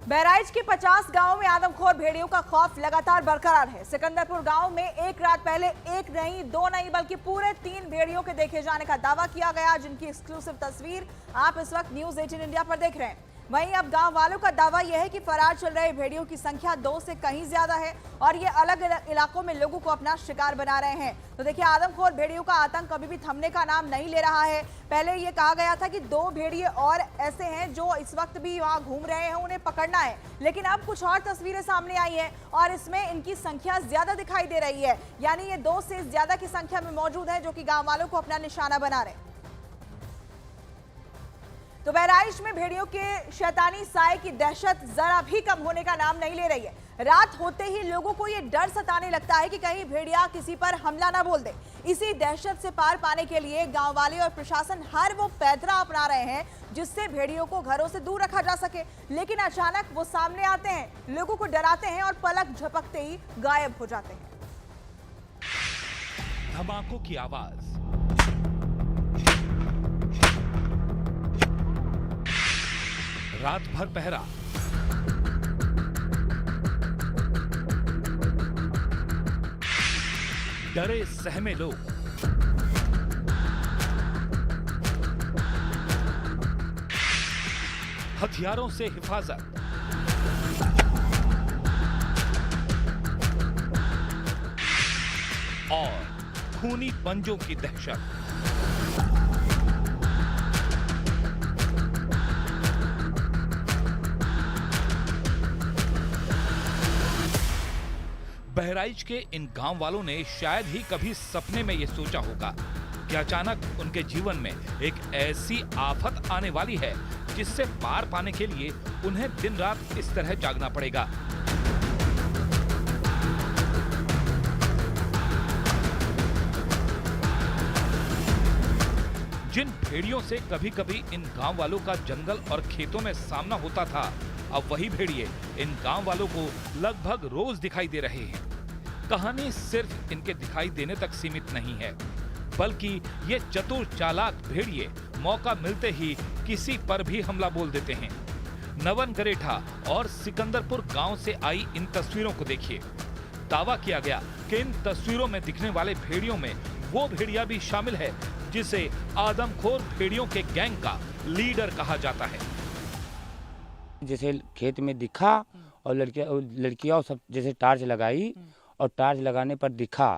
बहराइच के 50 गांवों में आदमखोर भेड़ियों का खौफ लगातार बरकरार है। सिकंदरपुर गांव में एक रात पहले एक नहीं, दो नहीं बल्कि पूरे 3 भेड़ियों के देखे जाने का दावा किया गया, जिनकी एक्सक्लूसिव तस्वीर आप इस वक्त न्यूज 18 इंडिया पर देख रहे हैं। वहीं अब गांव वालों का दावा यह है कि फरार चल रहे भेड़ियों की संख्या 2 से कहीं ज्यादा है और ये अलग अलग इलाकों में लोगों को अपना शिकार बना रहे हैं। तो देखिए, आदमखोर भेड़ियों का आतंक कभी भी थमने का नाम नहीं ले रहा है। पहले ये कहा गया था कि 2 भेड़िए और ऐसे हैं जो इस वक्त भी वहां घूम रहे हैं, उन्हें पकड़ना है, लेकिन अब कुछ और तस्वीरें सामने आई हैं और इसमें इनकी संख्या ज्यादा दिखाई दे रही है। यानी ये 2 से ज्यादा की संख्या में मौजूद है, जो कि गांव वालों को अपना निशाना बना रहे हैं। तो बहराइच में भेड़ियों के शैतानी साए की दहशत जरा भी कम होने का नाम नहीं ले रही है। रात होते ही लोगों को यह डर सताने लगता है कि कहीं भेड़िया किसी पर हमला ना बोल दे। इसी दहशत से पार पाने के लिए गांव वाले और प्रशासन हर वो पैंतरा अपना रहे हैं जिससे भेड़ियों को घरों से दूर रखा जा सके, लेकिन अचानक वो सामने आते हैं, लोगों को डराते हैं और पलक झपकते ही गायब हो जाते हैं। धमाकों की आवाज, रात भर पहरा, डरे सहमे लोग, हथियारों से हिफाजत, और खूनी पंजों की दहशत। बहराइच के इन गांव वालों ने शायद ही कभी सपने में यह सोचा होगा कि अचानक उनके जीवन में एक ऐसी आफत आने वाली है जिससे पार पाने के लिए उन्हें दिन रात इस तरह जागना पड़ेगा। जिन भेड़ियों से कभी कभी इन गांव वालों का जंगल और खेतों में सामना होता था, अब वही भेड़िए इन गांव वालों को लगभग रोज दिखाई दे रहे हैं। कहानी सिर्फ इनके दिखाई देने तक सीमित नहीं है, बल्कि ये चतुर चालाक भेड़िए मौका मिलते ही किसी पर भी हमला बोल देते हैं। नवन गरेठा और सिकंदरपुर गांव से आई इन तस्वीरों को देखिए। दावा किया गया कि इन तस्वीरों में दिखने वाले भेड़ियों में वो भेड़िया भी शामिल है जिसे आदमखोर भेड़ियों के गैंग का लीडर कहा जाता है। जैसे खेत में दिखा और लड़कियां सब जैसे टार्च लगाई और टार्च लगाने पर दिखा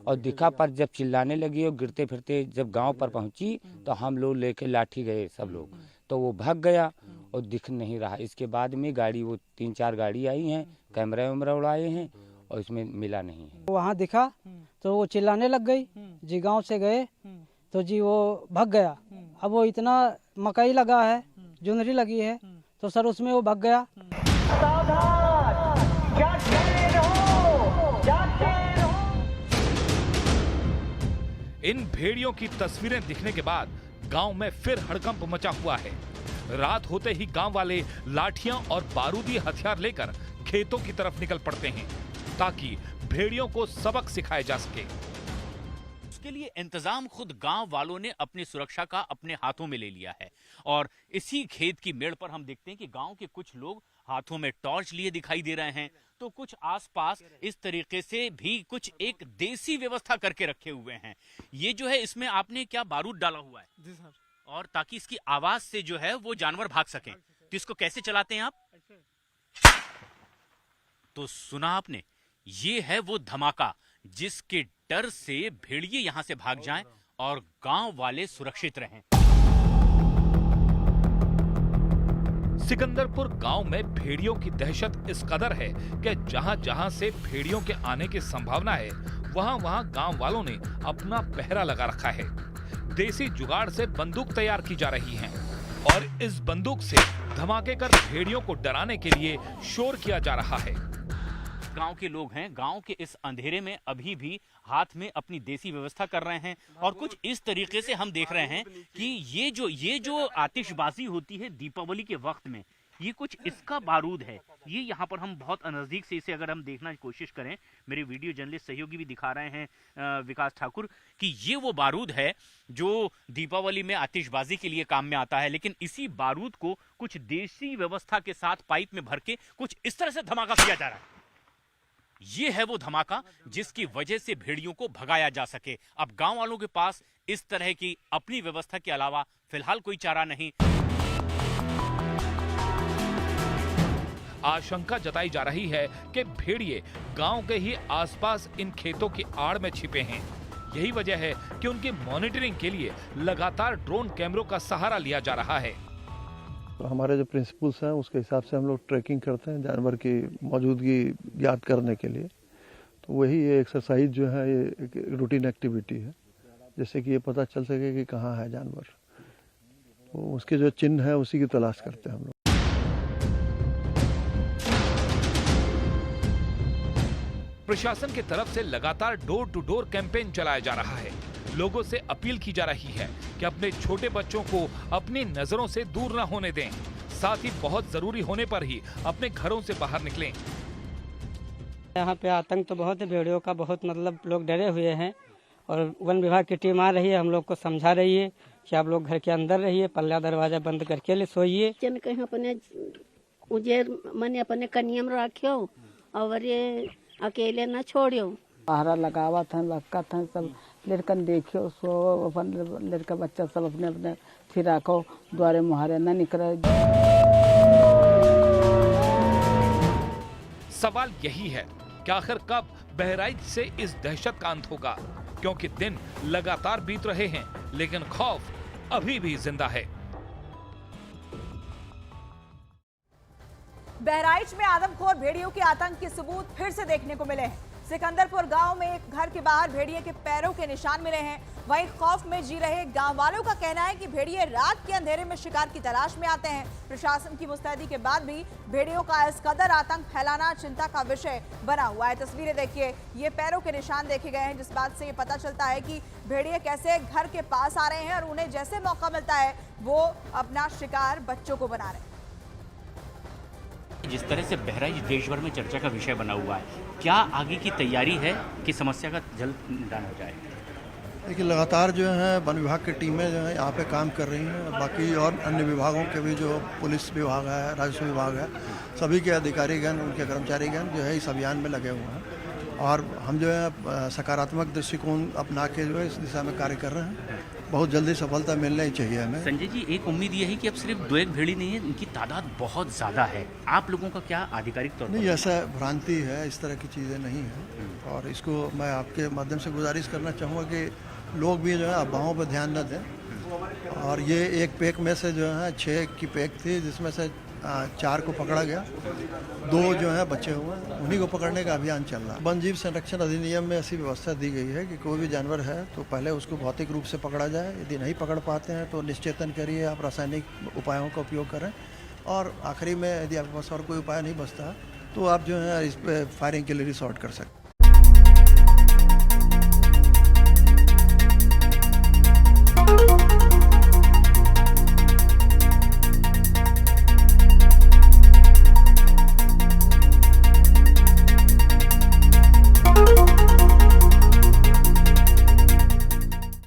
और दिखा पर जब चिल्लाने लगी और गिरते फिरते जब गांव पर पहुंची तो हम लोग लेके लाठी गए सब लोग, तो वो भाग गया और दिख नहीं रहा। इसके बाद में गाड़ी, वो 3-4 गाड़ी आई हैं, कैमरा वैमरा उड़ाए हैं और इसमें मिला नहीं है। वहाँ दिखा तो वो चिल्लाने लग गई जी, गाँव से गए तो जी वो भाग गया। अब वो इतना मकई लगा है, जुनरी लगी है, तो सर उसमें वो भाग गया। इन भेड़ियों की तस्वीरें दिखने के बाद गांव में फिर हड़कंप मचा हुआ है। रात होते ही गांव वाले लाठियां और बारूदी हथियार लेकर खेतों की तरफ निकल पड़ते हैं ताकि भेड़ियों को सबक सिखाया जा सके। उसके लिए इंतजाम खुद गांव वालों ने अपनी सुरक्षा का अपने हाथों में ले लिया है और इसी खेत की मेड़ पर हम देखते हैं कि गांव के कुछ लोग हाथों में टॉर्च लिए दिखाई दे रहे हैं, तो कुछ आसपास इस तरीके से भी कुछ एक देसी व्यवस्था करके रखे हुए हैं। ये जो है, इसमें आपने क्या बारूद डाला हुआ है? जी सर। और ताकि इसकी आवाज से जो है वो जानवर भाग सकें, तो इसको कैसे चलाते हैं आप? तो सुना आपने, ये है वो धमाका जिसके डर से भेड़िए यहां से भाग जाएं और गांव वाले सुरक्षित रहें। सिकंदरपुर गांव में भेड़ियों की दहशत इस कदर है कि जहां जहां से भेड़ियों के आने की संभावना है, वहां वहां गांव वालों ने अपना पहरा लगा रखा है। देसी जुगाड़ से बंदूक तैयार की जा रही हैं और इस बंदूक से धमाके कर भेड़ियों को डराने के लिए शोर किया जा रहा है। गांव के लोग हैं, गांव के इस अंधेरे में अभी भी हाथ में अपनी देसी व्यवस्था कर रहे हैं और कुछ इस तरीके से हम देख रहे हैं कि ये जो आतिशबाजी होती है दीपावली के वक्त में, ये कुछ इसका बारूद है। ये यहाँ पर हम बहुत नज़दीक से इसे अगर हम देखना की कोशिश करें, मेरे वीडियो जर्नलिस्ट सहयोगी भी दिखा रहे हैं विकास ठाकुर, कि ये वो बारूद है जो दीपावली में आतिशबाजी के लिए काम में आता है। लेकिन इसी बारूद को कुछ देसी व्यवस्था के साथ पाइप में भर के कुछ इस तरह से धमाका किया जा रहा है। ये है वो धमाका जिसकी वजह से भेड़ियों को भगाया जा सके। अब गांव वालों के पास इस तरह की अपनी व्यवस्था के अलावा फिलहाल कोई चारा नहीं। आशंका जताई जा रही है कि भेड़िए गांव के ही आसपास इन खेतों की आड़ में छिपे हैं। यही वजह है कि उनकी मॉनिटरिंग के लिए लगातार ड्रोन कैमरों का सहारा लिया जा रहा है। तो हमारे जो प्रिंसिपल्स हैं उसके हिसाब से हम लोग ट्रैकिंग करते हैं जानवर की मौजूदगी ज्ञात करने के लिए। तो वही ये एक्सरसाइज जो है ये एक रूटीन एक्टिविटी है, जैसे कि ये पता चल सके कि कहाँ है जानवर। तो उसके जो चिन्ह है उसी की तलाश करते हैं हम लोग। प्रशासन की तरफ से लगातार डोर टू डोर कैंपेन चलाया जा रहा है। लोगों से अपील की जा रही है कि अपने छोटे बच्चों को अपनी नजरों से दूर न होने दें, साथ ही बहुत जरूरी होने पर ही अपने घरों से बाहर निकलें। यहाँ पे आतंक तो बहुत है भेड़ियों का, बहुत मतलब लोग डरे हुए हैं और वन विभाग की टीम आ रही है, हम लोग को समझा रही है कि आप लोग घर के अंदर रहिए, पल्ला दरवाजा बंद करके सोइए। कहीं अपने उजेर मने अपने कनियम रखियो और ये अकेले न छोड़ियो। पहरा लगावा था, लक्का था, सब लड़कन देखियो, सो अपन लड़का बच्चा सब अपने अपने फिर रखो, द्वारे मुहारे न निकले। सवाल यही है कि आखिर कब बहराइच से इस दहशत का अंत होगा, क्योंकि दिन लगातार बीत रहे हैं लेकिन खौफ अभी भी जिंदा है। बहराइच में आदमखोर भेड़ियों के आतंक के सबूत फिर से देखने को मिले हैं। सिकंदरपुर गांव में एक घर के बाहर भेड़िए के पैरों के निशान मिले हैं। वहीं खौफ में जी रहे गांव वालों का कहना है कि भेड़िए रात के अंधेरे में शिकार की तलाश में आते हैं। प्रशासन की मुस्तैदी के बाद भी भेड़ियों का इस कदर आतंक फैलाना चिंता का विषय बना हुआ है। तस्वीरें देखिए, ये पैरों के निशान देखे गए हैं, जिस बात से ये पता चलता है कि भेड़िए कैसे घर के पास आ रहे हैं और उन्हें जैसे मौका मिलता है वो अपना शिकार बच्चों को बना रहे हैं। जिस तरह से बहराइच देश भर में चर्चा का विषय बना हुआ है, क्या आगे की तैयारी है कि समस्या का जल्द निदान हो जाए? देखिए, लगातार जो है वन विभाग की टीमें जो है यहाँ पे काम कर रही हैं। बाकी और अन्य विभागों के भी जो पुलिस विभाग है, राजस्व विभाग है, सभी के अधिकारीगण, उनके कर्मचारीगण जो है इस अभियान में लगे हुए हैं और हम जो है सकारात्मक दृष्टिकोण अपना के जो है इस दिशा में कार्य कर रहे हैं। बहुत जल्दी सफलता मिलना ही चाहिए हमें। संजय जी, एक उम्मीद ये है कि अब सिर्फ 2-1 भेड़ी नहीं है, इनकी तादाद बहुत ज़्यादा है। आप लोगों का क्या आधिकारिक तौर पर? नहीं, ऐसा भ्रांति है, इस तरह की चीज़ें नहीं हैं और इसको मैं आपके माध्यम से गुजारिश करना चाहूँगा कि लोग भी जो है अफवाहों पर ध्यान न दें। और ये एक पैक में से जो है 6 की पैक थी, जिसमें से 4 को पकड़ा गया, 2 जो है बचे हुए हैं, उन्हीं को पकड़ने का अभियान चल रहा है। वन जीव संरक्षण अधिनियम में ऐसी व्यवस्था दी गई है कि कोई भी जानवर है तो पहले उसको भौतिक रूप से पकड़ा जाए। यदि नहीं पकड़ पाते हैं तो निश्चेतन करिए, आप रासायनिक उपायों का उपयोग करें और आखिरी में यदि आपके पास और कोई उपाय नहीं बचता तो आप जो है इस पर फायरिंग के लिए रिसोर्ट कर सकते हैं।